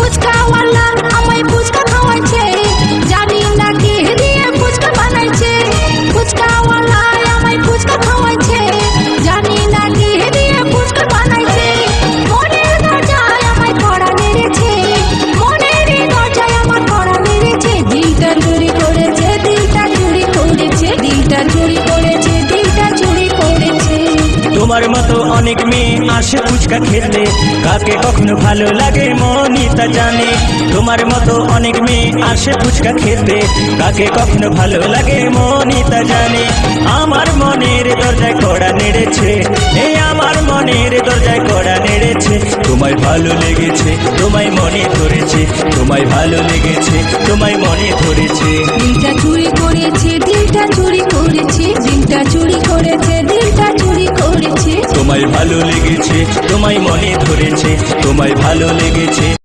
ফুচকাওয়ালা আমায় ফুচকা খাওয়াচ্ছে, জানি না কি দিয়ে ফুচকা বানাইছে। ফুচকাওয়ালা আমায় ফুচকা খাওয়াচ্ছে, জানি না কি দিয়ে ফুচকা বানাইছে। মনের দরজায় আমায় কড়া মেরেছে, মনের দরজায় আমার কড়া মেরেছে। দিলটা চুরি করেছে, দিলটা চুরি করেছে, দিলটা চুরি করেছে, দিলটা চুরি করেছে। তোমার মতো অনেক মেয়ে আসে ফুচকা খেতে, কাকে কখনো ভালো লাগে মনই তা জানে। তোমার মতো অনেক মেয়ে আসে ফুচকা খেতে, কাকে কখনো ভালো লাগে মনই তা জানে। আমার মনের দরজায় কড়া নেড়েছে, এই আমার মনের দরজায় কড়া নেড়েছে। তোমায় ভালো লেগেছে, তোমায় মনে ধরেছে, তোমায় ভালো লেগেছে, তোমায় মনে ধরেছে। দিলটা চুরি করেছে, দিলটা চুরি করেছে, দিলটা চুরি করেছে, দিলটা চুরি করেছে। তোমায় ভালো লেগেছে, তোমায় মনে ধরেছে, তোমায় ভালো লেগেছে,